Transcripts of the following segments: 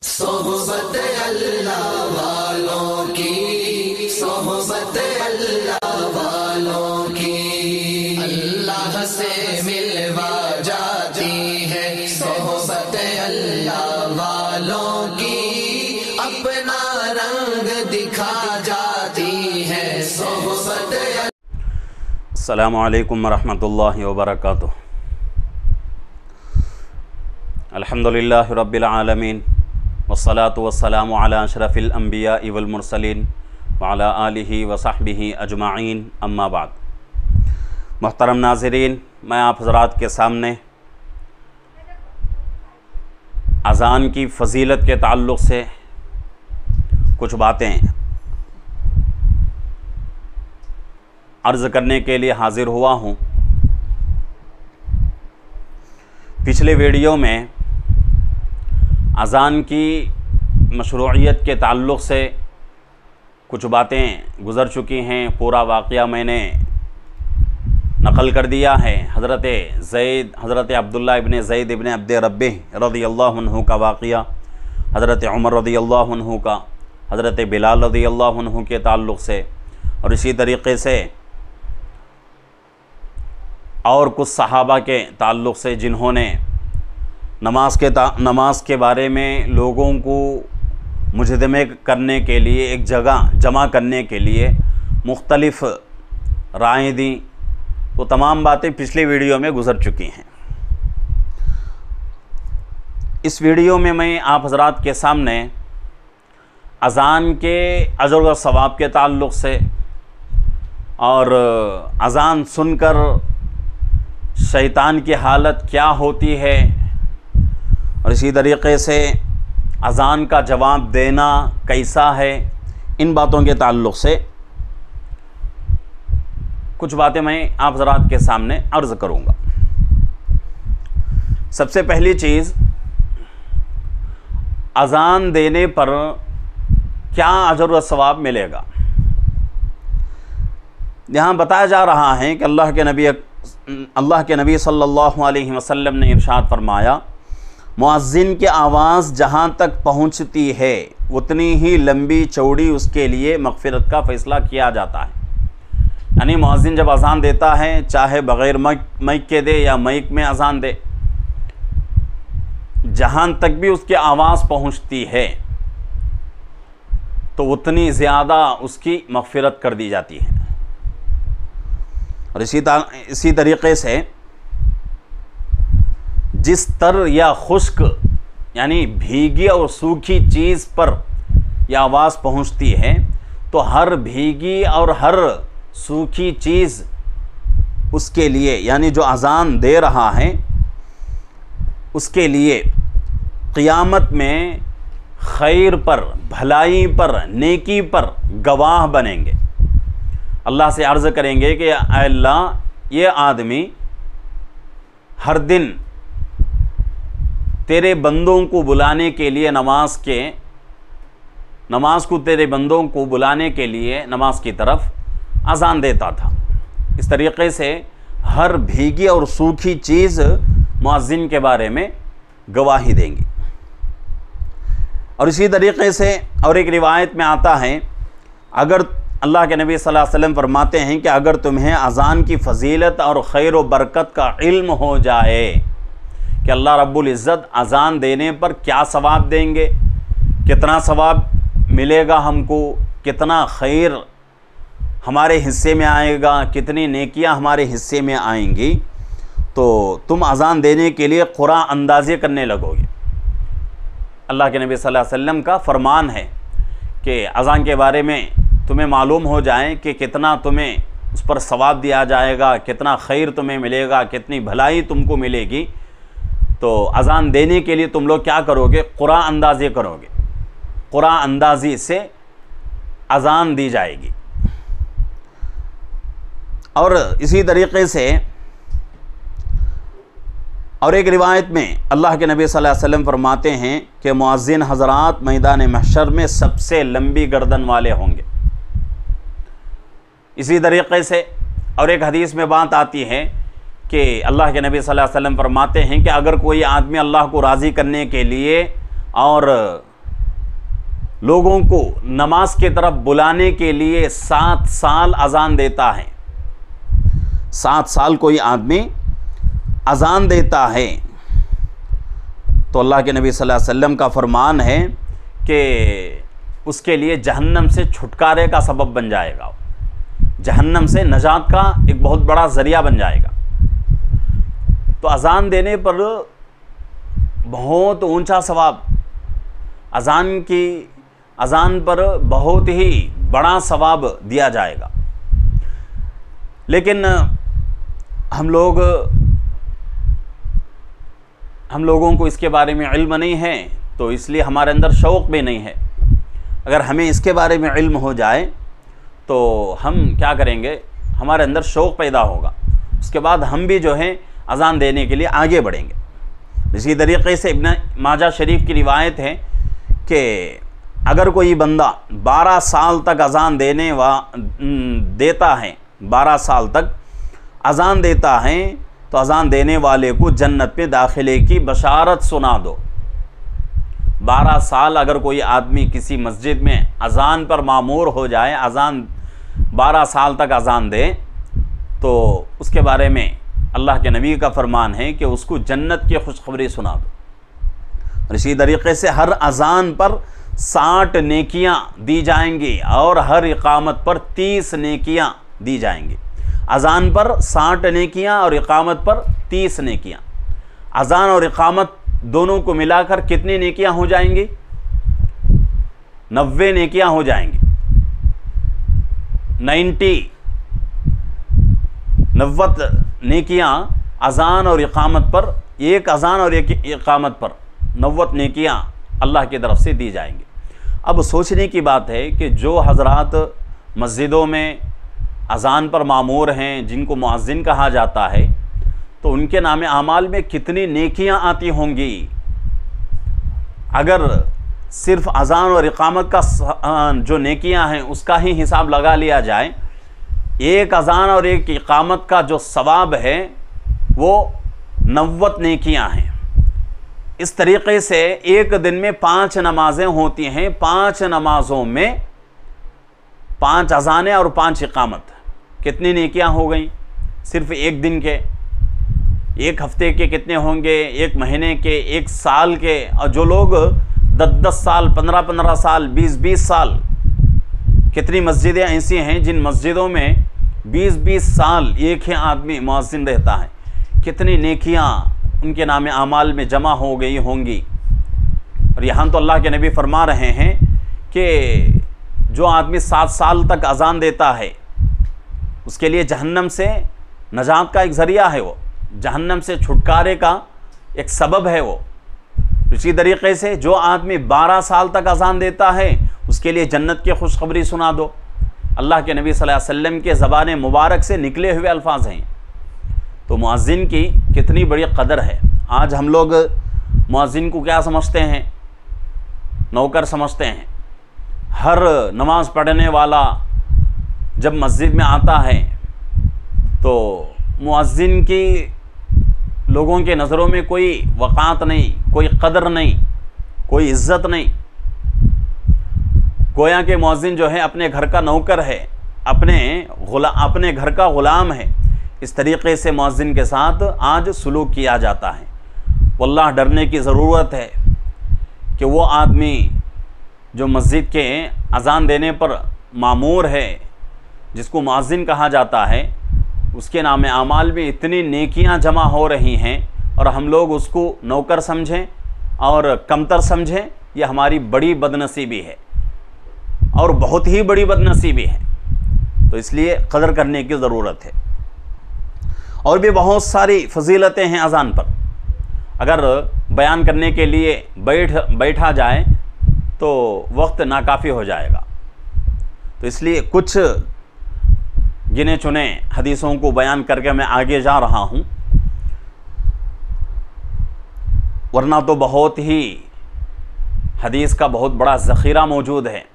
सोहबत अल्लाह वालों की, सोहबत अल्लाह वालों की अल्लाह से मिलवा जाती है। सोहबत अल्लाह वालों की अपना रंग दिखा जाती है। सोहबत अस्सलामु अलैकुम वरहमतुल्लाहि वबरकातुहू। अल्हम्दुलिल्लाहि रब्बिल आलमीन वस्सलातु वस्सलामु अला अशरफिल अंबिया वल मुरसलीन व अला आलिहि व सहबिहि अजमाइन, अम्मा बाद। मोहतरम नाज़रीन, मैं आप हज़रात के सामने अज़ान की फ़जीलत के ताल्लुक़ से कुछ बातें अर्ज़ करने के लिए हाज़िर हुआ हूँ। पिछले वीडियो में अज़ान की मशरूइयत के ताल्लुक़ से कुछ बातें गुज़र चुकी हैं। पूरा वाक़या मैंने नक़ल कर दिया है। हज़रत अब्दुल्लाह इब्न ज़ैद इब्न अब्द रब्बी रज़ियल्लाहु अन्हु का वाक़या, हज़रत उमर रज़ियल्लाहु अन्हु का, हज़रत बिलाल रज़ियल्लाहु अन्हु के ताल्लुक़ से, और इसी तरीक़े से और कुछ सहाबा के ताल्लुक़ से जिन्होंने नमाज के बारे में लोगों को मुजदमे करने के लिए, एक जगह जमा करने के लिए मुख्तलिफ़ राय दी। वो तमाम बातें पिछले वीडियो में गुज़र चुकी हैं। इस वीडियो में मैं आप हज़रात के सामने अज़ान के अजर व सवाब के ताल्लुक़ से और अज़ान सुनकर शैतान की हालत क्या होती है, और इसी तरीक़े से अज़ान का जवाब देना कैसा है, इन बातों के ताल्लुक़ से कुछ बातें मैं आप हज़रात के सामने अर्ज़ करूँगा। सबसे पहली चीज़, अज़ान देने पर क्या अजर व सवाब मिलेगा। यहाँ बताया जा रहा है कि अल्लाह के नबी सल्लल्लाहु अलैहि वसल्लम ने इरशाद फरमाया, मुअज़्ज़िन की आवाज़ जहाँ तक पहुँचती है उतनी ही लंबी चौड़ी उसके लिए मग़फ़िरत का फ़ैसला किया जाता है। यानी मुअज़्ज़िन जब अज़ान देता है, चाहे बग़ैर माइक के दे या माइक में अज़ान दे, जहाँ तक भी उसकी आवाज़ पहुँचती है तो उतनी ज़्यादा उसकी मग़फ़िरत कर दी जाती है। और इसी तरीक़े से जिस तर या खुश्क यानी भीगी और सूखी चीज़ पर यह आवाज़ पहुँचती है, तो हर भीगी और हर सूखी चीज़ उसके लिए, यानी जो अज़ान दे रहा है उसके लिए क़ियामत में खैर पर, भलाई पर, नेकी पर गवाह बनेंगे। अल्लाह से अर्ज़ करेंगे कि अल्लाह, ये आदमी हर दिन तेरे बंदों को बुलाने के लिए नमाज को तेरे बंदों को बुलाने के लिए नमाज की तरफ अज़ान देता था। इस तरीक़े से हर भीगी और सूखी चीज़ मुअज़्ज़िन के बारे में गवाही देंगी। और इसी तरीक़े से और एक रिवायत में आता है, अगर अल्लाह के नबी सल्लल्लाहु अलैहि वसल्लम फरमाते हैं कि अगर तुम्हें अज़ान की फ़जीलत और खैर व बरकत का इल्म हो जाए कि अल्लाह रब्बुल इज़्ज़त अज़ान देने पर क्या सवाब देंगे, कितना सवाब मिलेगा हमको, कितना खैर हमारे हिस्से में आएगा, कितनी नेकियां हमारे हिस्से में आएंगी, तो तुम अज़ान देने के लिए क़ुरान अंदाज़े करने लगोगे। अल्लाह के नबी सल्लल्लाहु अलैहि वसल्लम का फरमान है कि अज़ान के बारे में तुम्हें मालूम हो जाए कि कितना तुम्हें उस पर सवाब दिया जाएगा, कितना खैर तुम्हें मिलेगा, कितनी भलाई तुमको मिलेगी, तो अज़ान देने के लिए तुम लोग क्या करोगे, क़ुरान अंदाज़े करोगे। क़ुरान अंदाज़ी से अज़ान दी जाएगी। और इसी तरीक़े से और एक रिवायत में अल्लाह के नबी सल्लल्लाहु अलैहि वसल्लम फरमाते हैं कि मुअज़्ज़िन हज़रात मैदान महशर में सबसे लंबी गर्दन वाले होंगे। इसी तरीक़े से और एक हदीस में बात आती है कि अल्लाह के नबी सल्लल्लाहु अलैहि वसल्लम फरमाते हैं कि अगर कोई आदमी अल्लाह को राज़ी करने के लिए और लोगों को नमाज की तरफ बुलाने के लिए 7 साल अजान देता है, 7 साल कोई आदमी अजान देता है, तो अल्लाह के नबी सल्लल्लाहु अलैहि वसल्लम का फरमान है कि उसके लिए जहन्नम से छुटकारे का सबब बन जाएगा, जहन्नम से नजात का एक बहुत बड़ा ज़रिया बन जाएगा। तो अजान देने पर बहुत ऊंचा सवाब, अजान पर बहुत ही बड़ा सवाब दिया जाएगा। लेकिन हम लोगों को इसके बारे में इल्म नहीं है, तो इसलिए हमारे अंदर शौक़ भी नहीं है। अगर हमें इसके बारे में इल्म हो जाए तो हम क्या करेंगे, हमारे अंदर शौक़ पैदा होगा, उसके बाद हम भी जो है अजान देने के लिए आगे बढ़ेंगे। इसी तरीके से इब्न माजा शरीफ की रिवायत है कि अगर कोई बंदा 12 साल तक अजान देता है, 12 साल तक अजान देता है, तो अजान देने वाले को जन्नत में दाखिले की बशारत सुना दो। 12 साल अगर कोई आदमी किसी मस्जिद में अजान पर मामूर हो जाए, अजान 12 साल तक अजान दे, तो उसके बारे में अल्लाह के नबी का फरमान है कि उसको जन्नत की खुशखबरी सुना दो। और इसी तरीके से हर अजान पर 60 नेकियां दी जाएंगी और हर इकामत पर 30 नेकियां दी जाएंगी। अजान पर 60 नेकियां और इकामत पर 30 नेकियां। अजान और इकामत दोनों को मिलाकर कितनी नेकियां हो जाएंगी? 90 नेकियां हो जाएंगी। 90 नेकियां अजान और इकामत पर, एक अजान और एक इकामत पर 90 नेकियां अल्लाह की तरफ से दी जाएंगी। अब सोचने की बात है कि जो हजरात मस्जिदों में अजान पर मामूर हैं, जिनको मुअज्जिन कहा जाता है, तो उनके नामे आमाल में कितनी नेकियां आती होंगी। अगर सिर्फ अजान और इकामत का जो नेकियां हैं उसका ही हिसाब लगा लिया जाए, एक अजान और एक इकामत का जो सवाब है वो 90 नेकियां हैं। इस तरीके से एक दिन में 5 नमाजें होती हैं, 5 नमाजों में 5 अजानें और 5 इकामत, कितनी नेकियां हो गई? सिर्फ एक दिन के, एक हफ्ते के कितने होंगे, एक महीने के, एक साल के। और जो लोग 10-10 साल, 15-15 साल, 20-20 साल, कितनी मस्जिदें ऐसी हैं जिन मस्जिदों में 20-20 साल एक ही आदमी मुअज्जिन रहता है, कितनी नेकियां उनके नामे आमाल में जमा हो गई होंगी। और यहाँ तो अल्लाह के नबी फरमा रहे हैं कि जो आदमी 7 साल तक अजान देता है उसके लिए जहन्नम से नजात का एक ज़रिया है, वो जहन्नम से छुटकारे का एक सबब है वो। इसी तरीके से जो आदमी 12 साल तक अजान देता है उसके लिए जन्नत की खुशखबरी सुना दो। अल्लाह के नबी सल्लल्लाहु अलैहि वसल्लम के ज़बान मुबारक से निकले हुए अल्फाज हैं। तो मुअज्जिन की कितनी बड़ी कदर है। आज हम लोग मुअज्जिन को क्या समझते हैं? नौकर समझते हैं। हर नमाज पढ़ने वाला जब मस्जिद में आता है तो मुअज्जिन की लोगों के नज़रों में कोई वक़ात नहीं, कोई कदर नहीं, कोई इज़्ज़त नहीं। गोया के मुअज्जिन जो है अपने घर का नौकर है, अपने घर का ग़ुलाम है। इस तरीक़े से मुअज्जिन के साथ आज सुलूक किया जाता है। वल्लाह डरने की ज़रूरत है कि वो आदमी जो मस्जिद के अज़ान देने पर मामूर है, जिसको मुअज्जिन कहा जाता है, उसके नामे आमाल में इतनी नेकियां जमा हो रही हैं और हम लोग उसको नौकर समझें और कमतर समझें, यह हमारी बड़ी बदनसीबी है और बहुत ही बड़ी बदनसीबी है। तो इसलिए कदर करने की ज़रूरत है। और भी बहुत सारी फजीलतें हैं अज़ान पर, अगर बयान करने के लिए बैठा जाए तो वक्त नाकाफ़ी हो जाएगा। तो इसलिए कुछ गिने चुने हदीसों को बयान करके मैं आगे जा रहा हूँ, वरना तो बहुत ही हदीस का बहुत बड़ा ज़ख़ीरा मौजूद है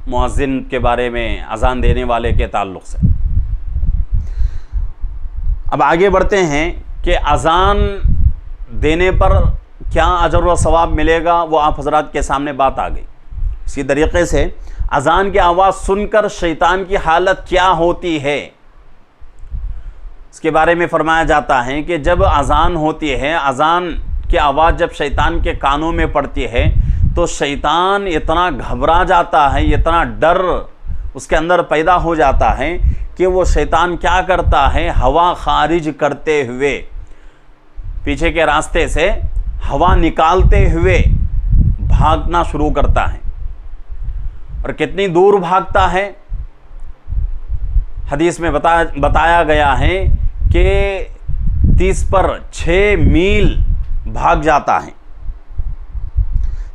मुअज्जिन के बारे में, अज़ान देने वाले के ताल्लुक़ से। अब आगे बढ़ते हैं कि अज़ान देने पर क्या अजर व सवाब मिलेगा, वो आप हज़रात के सामने बात आ गई। इसी तरीके से अजान की आवाज़ सुनकर शैतान की हालत क्या होती है, इसके बारे में फरमाया जाता है कि जब अजान होती है, अजान की आवाज़ जब शैतान के कानों में पड़ती है तो शैतान इतना घबरा जाता है, इतना डर उसके अंदर पैदा हो जाता है कि वो शैतान क्या करता है, हवा खारिज करते हुए पीछे के रास्ते से हवा निकालते हुए भागना शुरू करता है। और कितनी दूर भागता है, हदीस में बताया गया है कि 30 पर 6 मील भाग जाता है,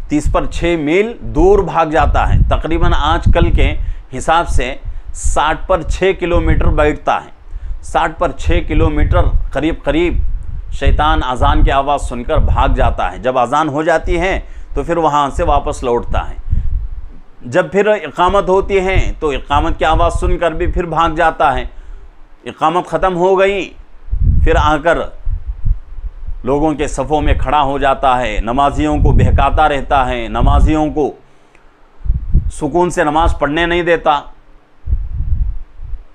30 पर 6 मील दूर भाग जाता है। तकरीबन आजकल के हिसाब से 60 पर 6 किलोमीटर बैठता है। 60 पर 6 किलोमीटर करीब करीब शैतान अजान की आवाज़ सुनकर भाग जाता है। जब अजान हो जाती है तो फिर वहाँ से वापस लौटता है। जब फिर इकामत होती है तो इकामत की आवाज़ सुनकर भी फिर भाग जाता है। इकामत ख़त्म हो गई, फिर आकर लोगों के सफ़ों में खड़ा हो जाता है, नमाजियों को बहकाता रहता है, नमाजियों को सुकून से नमाज पढ़ने नहीं देता।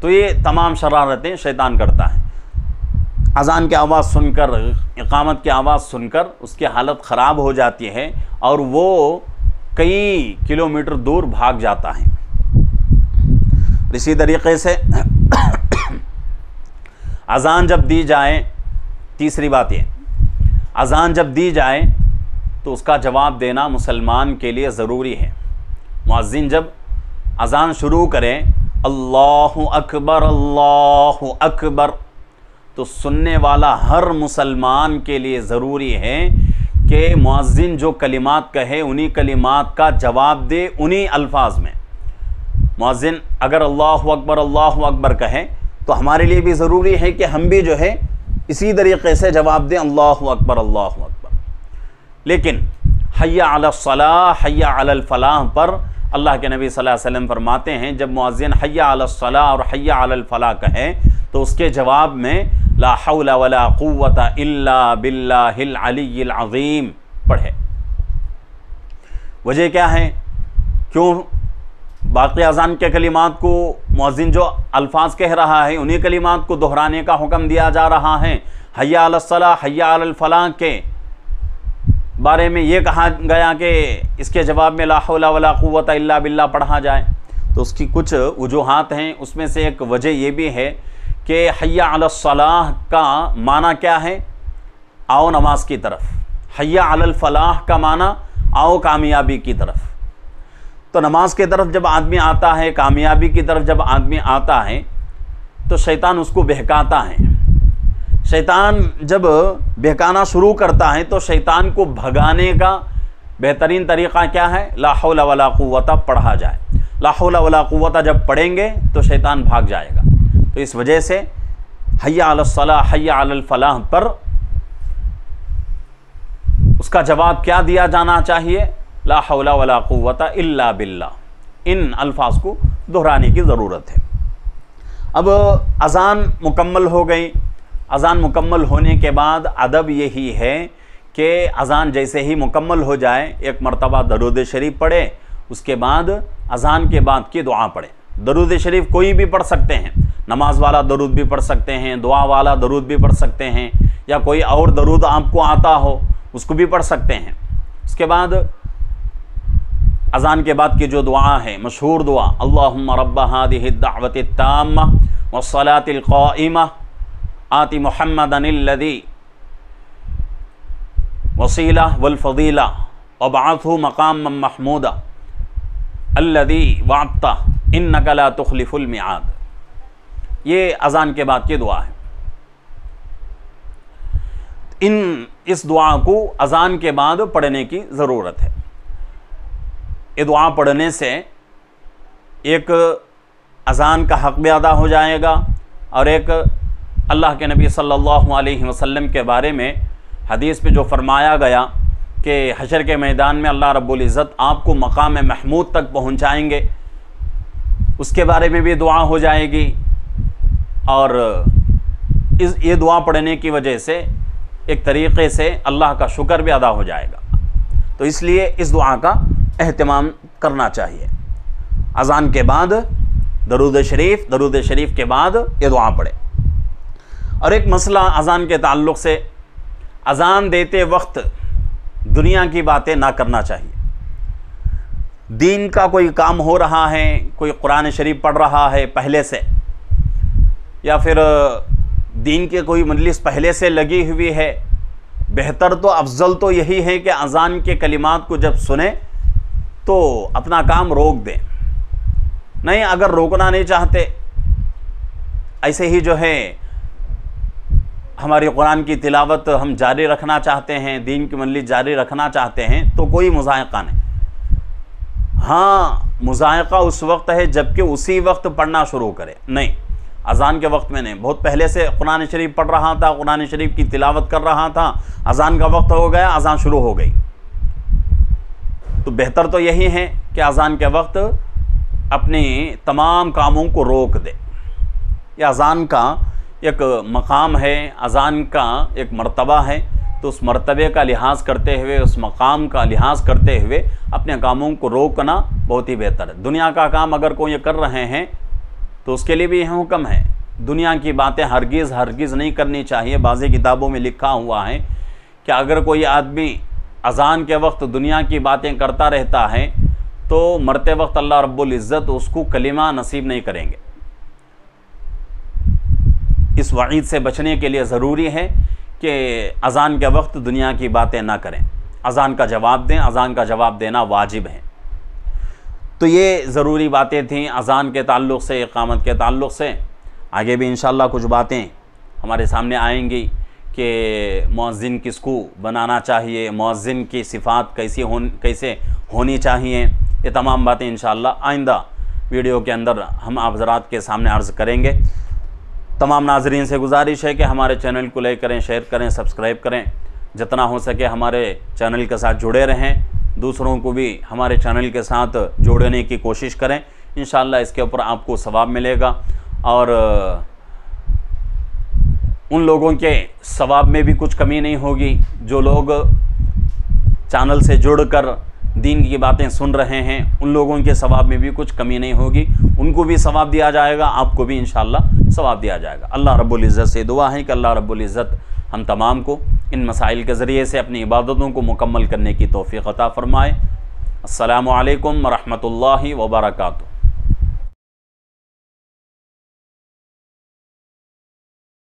तो ये तमाम शरारतें शैतान करता है। अजान की आवाज़ सुनकर, इकामत की आवाज़ सुनकर उसकी हालत ख़राब हो जाती है और वो कई किलोमीटर दूर भाग जाता है। इसी तरीके से अजान जब दी जाए, तीसरी बात ये, अजान जब दी जाए तो उसका जवाब देना मुसलमान के लिए ज़रूरी है। मुअज्जिन जब अजान शुरू करें अल्लाहु अकबर, तो सुनने वाला हर मुसलमान के लिए ज़रूरी है कि मुअज्जिन जो कलिमात कहे उन्हीं कलिमात का जवाब दे, उन्हीं अल्फाज में। मुअज्जिन अगर अल्लाहु अकबर कहे तो हमारे लिए भी ज़रूरी है कि हम भी जो है इसी तरीक़े से जवाब दें अल्लाहु अकबर अल्लाहु अकबर। लेकिन हय्या अलस सलाह हय्या अलल फलाह पर अल्लाह के नबी सल्लल्लाहु अलैहि वसल्लम फरमाते हैं, जब मुअज्जिन हय्या अलस सलाह और हय्या अलल फलाह कहें तो उसके जवाब में ला हौला वला कुव्वता इल्ला बिल्लाहिल अलिय्यिल अज़ीम पढ़े। वजह क्या है, क्यों बाकी अज़ान के कलिमात को मुअज्जिन जो अल्फाज कह रहा है उन्हीं कलिमात को दोहराने का हुक्म दिया जा रहा है। हय्या अलस सलाह हय्या अलल फलाह के बारे में ये कहा गया कि इसके जवाब में ला हौला वला कुव्वता इल्ला बिल्लाह पढ़ा जाए। तो उसकी कुछ वजूहात हैं, उसमें से एक वजह ये भी है कि हय्या अलस सलाह का माना क्या है, आओ नमाज की तरफ। हय्या अलल फलाह का माना आओ कामयाबी की तरफ। तो नमाज की तरफ जब आदमी आता है, कामयाबी की तरफ जब आदमी आता है तो शैतान उसको बहकाता है। शैतान जब बहकाना शुरू करता है तो शैतान को भगाने का बेहतरीन तरीक़ा क्या है, ला हौला वला कुव्वता पढ़ा जाए। ला हौला वला कुव्वता जब पढ़ेंगे तो शैतान भाग जाएगा। तो इस वजह से हय्या अलस सलाह हय्या अलल फलाह पर उसका जवाब क्या दिया जाना चाहिए, ला हौला वला कुव्वता इल्ला बिल्लाह। इन अल्फाज को दोहराने की ज़रूरत है। अब अज़ान मुकम्मल हो गई। अज़ान मुकम्मल होने के बाद अदब यही है कि अज़ान जैसे ही मुकम्मल हो जाए एक मरतबा दरूद शरीफ पढ़े, उसके बाद अज़ान के बाद की दुआ पढ़े। दरूद शरीफ कोई भी पढ़ सकते हैं, नमाज वाला दरूद भी पढ़ सकते हैं, दुआ वाला दरूद भी पढ़ सकते हैं, या कोई और दरूद आपको आता हो उसको भी पढ़ सकते हैं। उसके बाद अज़ान के बाद की जो दुआ है, मशहूर दुआ, अल्लाहुम्मा रब्बा हादिहि दावति ताम्मा वस्सलातिल क़ाइमा आति मुहम्मदनिल्लज़ी वसीला वल फ़ज़ीला वबअथहु मक़ामम महमूदा अल्लज़ी वअदता इन्नका ला तुख़लिफ़ुल मिआद। ये अज़ान के बाद की दुआ है। इस दुआ को अज़ान के बाद पढ़ने की ज़रूरत है। ये दुआ पढ़ने से एक अज़ान का हक़ भी अदा हो जाएगा और एक अल्लाह के नबी सल्लल्लाहु अलैहि वसल्लम के बारे में हदीस में जो फरमाया गया कि हशर के मैदान में अल्लाह रब्बुल इज़्ज़त आपको मकाम महमूद तक पहुँचाएंगे, उसके बारे में भी दुआ हो जाएगी। और ये दुआ पढ़ने की वजह से एक तरीक़े से अल्लाह का शुक्र भी अदा हो जाएगा। तो इसलिए इस दुआ का एहतिमाम करना चाहिए। अजान के बाद दरूद शरीफ के बाद ये दुआ पढ़े। और एक मसला अजान के ताल्लुक़ से, अजान देते वक्त दुनिया की बातें ना करना चाहिए। दीन का कोई काम हो रहा है, कोई कुरान शरीफ पढ़ रहा है पहले से, या फिर दीन के कोई मजलिस पहले से लगी हुई है, बेहतर तो अफजल तो यही है कि अजान के कलिमात को जब सुने तो अपना काम रोक दें। नहीं, अगर रोकना नहीं चाहते, ऐसे ही जो है हमारी कुरान की तिलावत हम जारी रखना चाहते हैं, दीन की मजलिस जारी रखना चाहते हैं, तो कोई मुज़ायक़ा नहीं। हाँ, मुज़ायक़ा उस वक्त है जबकि उसी वक्त पढ़ना शुरू करे, नहीं अजान के वक्त में नहीं। बहुत पहले से कुरान शरीफ पढ़ रहा था, कुरान शरीफ की तिलावत कर रहा था, अजान का वक्त हो गया, अजान शुरू हो गई, तो बेहतर तो यही है कि अजान के वक्त अपने तमाम कामों को रोक दे। यह अजान का एक मकाम है, अजान का एक मर्तबा है, तो उस मर्तबे का लिहाज करते हुए, उस मकाम का लिहाज करते हुए अपने कामों को रोकना बहुत ही बेहतर है। दुनिया का काम अगर कोई कर रहे हैं तो उसके लिए भी यह हुक्म है, दुनिया की बातें हरगिज़ नहीं करनी चाहिए। बाज़ी किताबों में लिखा हुआ है कि अगर कोई आदमी अजान के वक्त दुनिया की बातें करता रहता है तो मरते वक्त अल्लाह रब्बुल इज़्ज़त उसको कलिमा नसीब नहीं करेंगे। इस वईद से बचने के लिए ज़रूरी है कि अजान के वक्त दुनिया की बातें ना करें, अजान का जवाब दें, अजान का जवाब देना वाजिब है। तो ये ज़रूरी बातें थीं अजान के ताल्लुक़ से, इक़ामत के ताल्लुक़ से। आगे भी इंशाअल्लाह कुछ बातें हमारे सामने आएंगी कि मुअज़्ज़िन किसको बनाना चाहिए, मुअज़्ज़िन की सिफ़ात कैसे होनी चाहिए, ये तमाम बातें इंशाअल्लाह आइंदा वीडियो के अंदर हम आप हज़रात के सामने अर्ज़ करेंगे। तमाम नाज़रीन से गुजारिश है कि हमारे चैनल को लाइक करें, शेयर करें, सब्सक्राइब करें, जितना हो सके हमारे चैनल के साथ जुड़े रहें, दूसरों को भी हमारे चैनल के साथ जोड़ने की कोशिश करें। इंशाअल्लाह इसके ऊपर आपको सवाब मिलेगा और उन लोगों के सवाब में भी कुछ कमी नहीं होगी जो लोग चैनल से जुड़कर दीन की बातें सुन रहे हैं, उन लोगों के सवाब में भी कुछ कमी नहीं होगी, उनको भी सवाब दिया जाएगा, आपको भी इंशाअल्लाह सवाब दिया जाएगा। अल्लाह रब्बुल इज़्ज़त से दुआ है कि अल्लाह रब्बुल इज़्ज़त हम तमाम को इन मसाइल के ज़रिए से अपनी इबादतों को मुकम्मल करने की तौफ़ीक़ अता फ़रमाए। अस्सलामु अलैकुम व रहमतुल्लाहि व बरकातुहू।